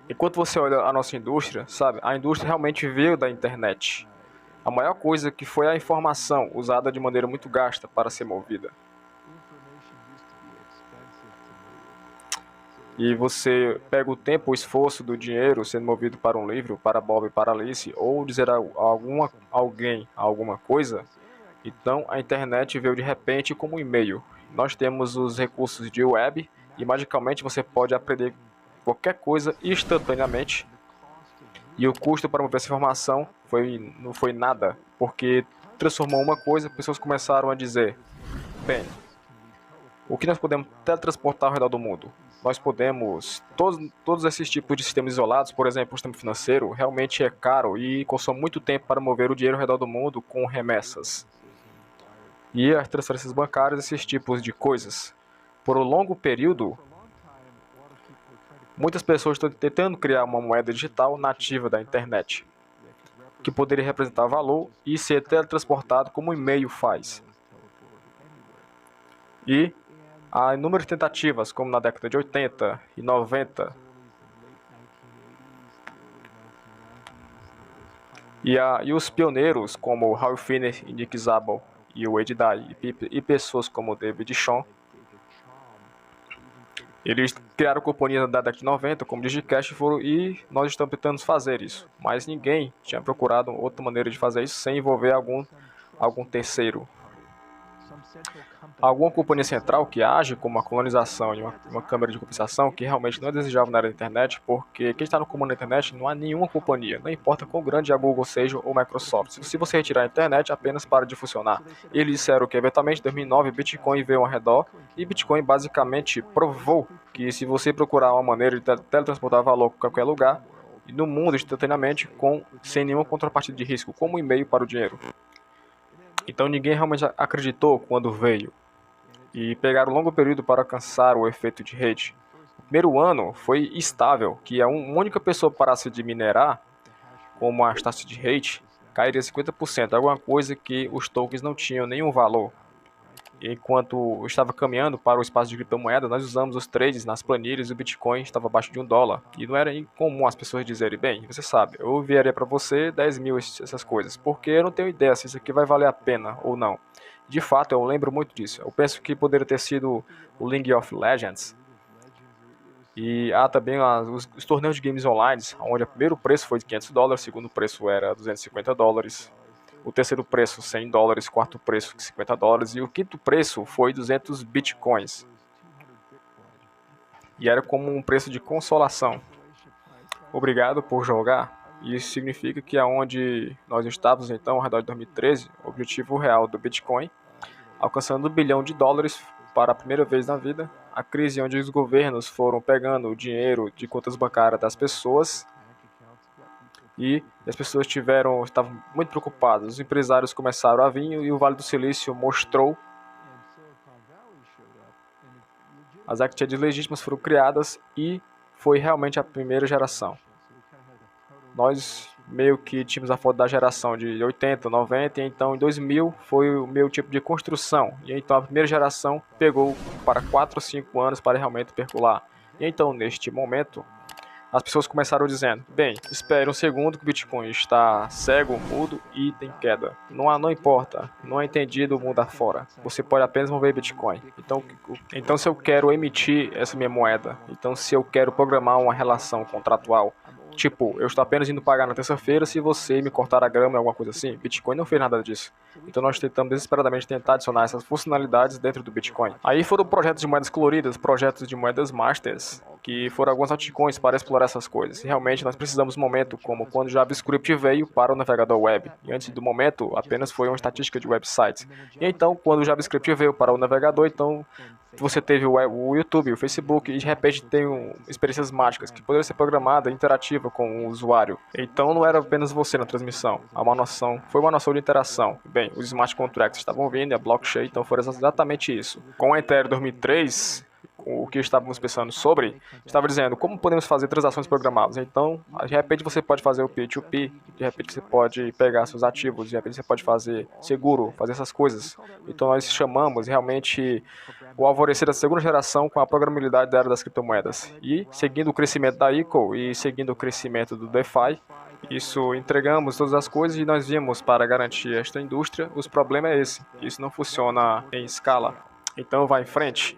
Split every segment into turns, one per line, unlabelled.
Enquanto você olha a nossa indústria, sabe, a indústria realmente veio da internet. A maior coisa que foi a informação usada de maneira muito gasta para ser movida. E você pega o tempo, o esforço do dinheiro sendo movido para um livro, para Bob e para Alice, ou dizer a alguém alguma coisa. Então a internet veio de repente como um e-mail. Nós temos os recursos de web e magicamente você pode aprender qualquer coisa instantaneamente. E o custo para mover essa informação não foi nada, porque transformou uma coisa, pessoas começaram a dizer: bem, o que nós podemos teletransportar ao redor do mundo? Nós podemos, todos esses tipos de sistemas isolados, por exemplo, o sistema financeiro, realmente é caro e consome muito tempo para mover o dinheiro ao redor do mundo com remessas. E as transferências bancárias, esses tipos de coisas. Por um longo período, muitas pessoas estão tentando criar uma moeda digital nativa da internet, que poderia representar valor e ser teletransportado como o e-mail faz. E há inúmeras tentativas, como na década de 80 e 90. E os pioneiros, como Hal Finney e Nick Szabo, e o Ed Dye, e pessoas como David Shaw, eles criaram companhias na década de 90, como Digicash, e nós estamos tentando fazer isso. Mas ninguém tinha procurado outra maneira de fazer isso sem envolver algum terceiro. Alguma companhia central que age como uma colonização e uma câmara de compensação que realmente não é desejável na área da internet, porque quem está no comando da internet não há nenhuma companhia, não importa quão grande a Google seja ou Microsoft. Se você retirar a internet, apenas para de funcionar. Eles disseram que eventualmente em 2009 Bitcoin veio ao redor e Bitcoin basicamente provou que se você procurar uma maneira de teletransportar valor para qualquer lugar, e no mundo instantaneamente, sem nenhuma contrapartida de risco, como um e-mail para o dinheiro. Então ninguém realmente acreditou quando veio. E pegaram um longo período para alcançar o efeito de rede. O primeiro ano foi estável, que uma única pessoa parasse de minerar, como as taxas de rede, cairia 50%, alguma coisa que os tokens não tinham nenhum valor. E enquanto estava caminhando para o espaço de criptomoeda, nós usamos os trades nas planilhas e o Bitcoin estava abaixo de $1. E não era incomum as pessoas dizerem: bem, você sabe, eu enviaria para você 10 mil essas coisas, porque eu não tenho ideia se isso aqui vai valer a pena ou não. De fato, eu lembro muito disso. Eu penso que poderia ter sido o League of Legends. E há também os torneios de games online, onde o primeiro preço foi de $500, o segundo preço era $250. O terceiro preço, $100, quarto preço, $50, e o quinto preço foi 200 bitcoins. E era como um preço de consolação. Obrigado por jogar. Isso significa que aonde nós estávamos então, ao redor de 2013, o objetivo real do Bitcoin, alcançando $1 bilhão para a primeira vez na vida, a crise onde os governos foram pegando o dinheiro de contas bancárias das pessoas e as pessoas estavam muito preocupadas. Os empresários começaram a vir e o Vale do Silício mostrou. As exchanges legítimas foram criadas e foi realmente a primeira geração. Nós meio que tínhamos a foto da geração de 80, 90, e então em 2000 foi o meu tipo de construção. E então a primeira geração pegou para 4 ou 5 anos para realmente percolar. E então neste momento, as pessoas começaram dizendo: bem, espere um segundo que o Bitcoin está cego, mudo e tem queda. Não importa, não é entendido o mundo afora. Você pode apenas mover Bitcoin. Então se eu quero emitir essa minha moeda, então se eu quero programar uma relação contratual, tipo, eu estou apenas indo pagar na terça-feira se você me cortar a grama ou alguma coisa assim. Bitcoin não fez nada disso. Então nós tentamos desesperadamente tentar adicionar essas funcionalidades dentro do Bitcoin. Aí foram projetos de moedas coloridas, projetos de moedas masters, que foram alguns altcoins para explorar essas coisas. E realmente nós precisamos de um momento como quando o JavaScript veio para o navegador web. E antes do momento, apenas foi uma estatística de websites. E então, quando o JavaScript veio para o navegador, então você teve o YouTube, o Facebook, e de repente tem experiências mágicas que poderiam ser programadas, interativa com o usuário. Então não era apenas você na transmissão, foi uma noção de interação. Bem, os smart contracts estavam vindo e a blockchain, então foi exatamente isso. Com a Ethereum 2003, o que estávamos pensando sobre, estava dizendo como podemos fazer transações programadas. Então, de repente você pode fazer o P2P, de repente você pode pegar seus ativos, de repente você pode fazer seguro, fazer essas coisas. Então nós chamamos realmente o alvorecer da segunda geração com a programabilidade da era das criptomoedas. E seguindo o crescimento da ICO e seguindo o crescimento do DeFi, isso, entregamos todas as coisas e nós vimos para garantir esta indústria. O problema é esse, isso não funciona em escala. Então vai em frente.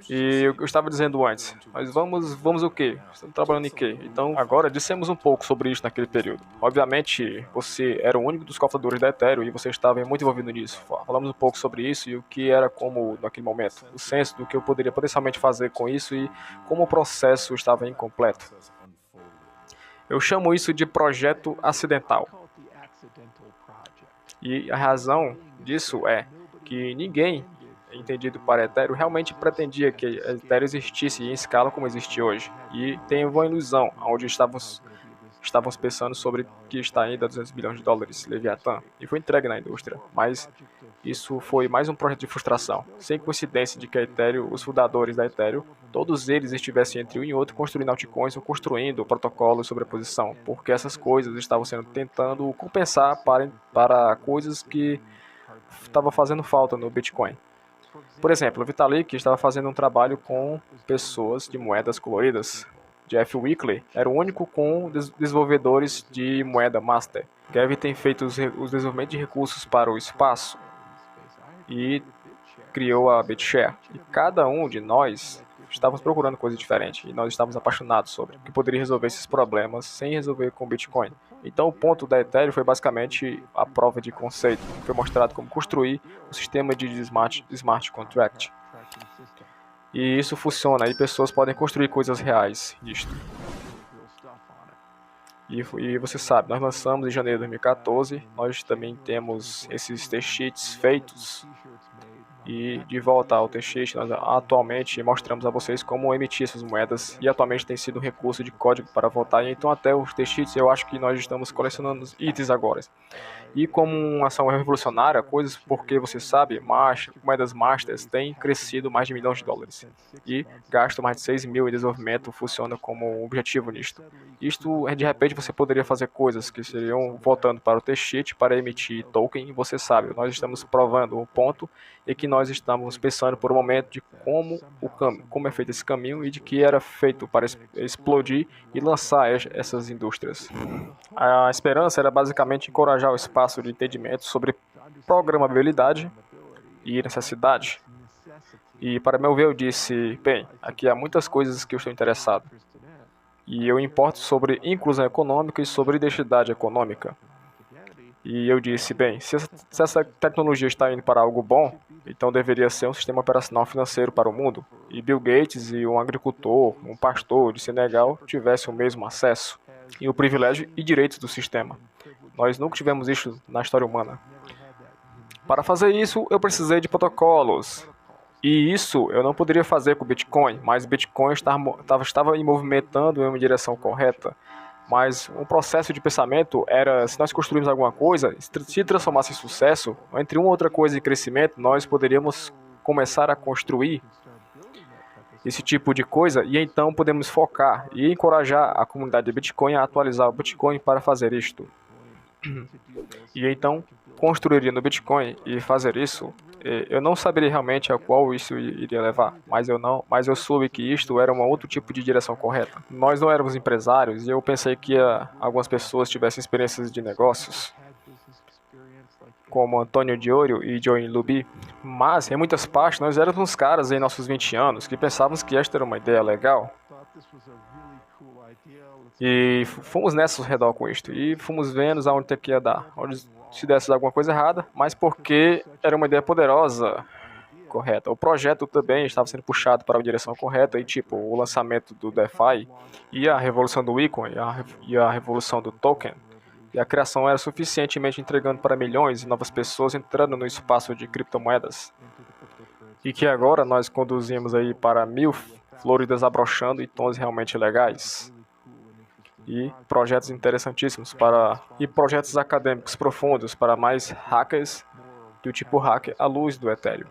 E eu estava dizendo antes, mas vamos o quê? Estamos trabalhando em quê? Então, agora dissemos um pouco sobre isso naquele período. Obviamente, você era o único dos cofradores da Ethereum e você estava muito envolvido nisso. Falamos um pouco sobre isso e o que era como naquele momento, o senso do que eu poderia potencialmente fazer com isso e como o processo estava incompleto. Eu chamo isso de projeto acidental. E a razão disso é que ninguém entendido para Ethereum realmente pretendia que Ethereum existisse em escala como existe hoje. E tem uma ilusão, onde estávamos pensando sobre que está ainda a $200 bilhões, Leviathan, e foi entregue na indústria. Mas isso foi mais um projeto de frustração. Sem coincidência de que a Ethereum, os fundadores da Ethereum, todos eles estivessem entre um e outro construindo altcoins ou construindo protocolos de sobreposição, porque essas coisas estavam sendo tentando compensar para coisas que estavam fazendo falta no Bitcoin. Por exemplo, o Vitalik estava fazendo um trabalho com pessoas de moedas coloridas. Jeff Weekly era o único com desenvolvedores de moeda master. Gavin tem feito os desenvolvimentos de recursos para o espaço e criou a BitShare. E cada um de nós estávamos procurando coisas diferentes e nós estávamos apaixonados sobre o que poderia resolver esses problemas sem resolver com Bitcoin. Então o ponto da Ethereum foi basicamente a prova de conceito, que foi mostrado como construir um sistema de smart contract. E isso funciona, e pessoas podem construir coisas reais disto. E você sabe, nós lançamos em janeiro de 2014, nós também temos esses T-sheets feitos. E de volta ao T-sheet, nós atualmente mostramos a vocês como emitir essas moedas e atualmente tem sido um recurso de código para votar. Então até os T-sheets eu acho que nós estamos colecionando itens agora. E como uma ação revolucionária, coisas porque você sabe, moedas masters têm crescido mais de $1 milhão e gastam mais de 6 mil em desenvolvimento, funciona como um objetivo nisto. Isto, de repente, você poderia fazer coisas que seriam voltando para o T-sheet para emitir token, e você sabe, nós estamos provando um ponto e que nós estamos pensando por um momento de como é feito esse caminho e de que era feito para explodir e lançar essas indústrias. A esperança era basicamente encorajar o espaço de entendimento sobre programabilidade e necessidade. E para meu ver eu disse, bem, aqui há muitas coisas que eu estou interessado. E eu importo sobre inclusão econômica e sobre identidade econômica. E eu disse, bem, se essa tecnologia está indo para algo bom, então deveria ser um sistema operacional financeiro para o mundo. E Bill Gates e um agricultor, um pastor de Senegal tivessem o mesmo acesso e o privilégio e direitos do sistema. Nós nunca tivemos isso na história humana. Para fazer isso, eu precisei de protocolos. E isso eu não poderia fazer com o Bitcoin, mas o Bitcoin estava me movimentando em uma direção correta. Mas um processo de pensamento era, se nós construirmos alguma coisa, se transformasse em sucesso, entre uma outra coisa e crescimento, nós poderíamos começar a construir esse tipo de coisa e então podemos focar e encorajar a comunidade de Bitcoin a atualizar o Bitcoin para fazer isto. E então construiria no Bitcoin e fazer isso, eu não saberia realmente a qual isso iria levar, mas eu soube que isto era um outro tipo de direção correta. Nós não éramos empresários e eu pensei que algumas pessoas tivessem experiências de negócios, como Antônio Diorio e Joey Luby, mas em muitas partes nós éramos uns caras em nossos 20 anos que pensávamos que esta era uma ideia legal. E fomos nessa ao redor com isto, e fomos vendo aonde tem que ia dar, onde se desse alguma coisa errada, mas porque era uma ideia poderosa, correta. O projeto também estava sendo puxado para a direção correta, e tipo, o lançamento do DeFi, e a revolução do Bitcoin, e a revolução do token, e a criação era suficientemente entregando para milhões de novas pessoas entrando no espaço de criptomoedas. E que agora nós conduzimos aí para 1000 floridas abrochando e tons realmente legais. E projetos interessantíssimos e projetos acadêmicos profundos para mais hackers do tipo hacker à luz do Ethereum.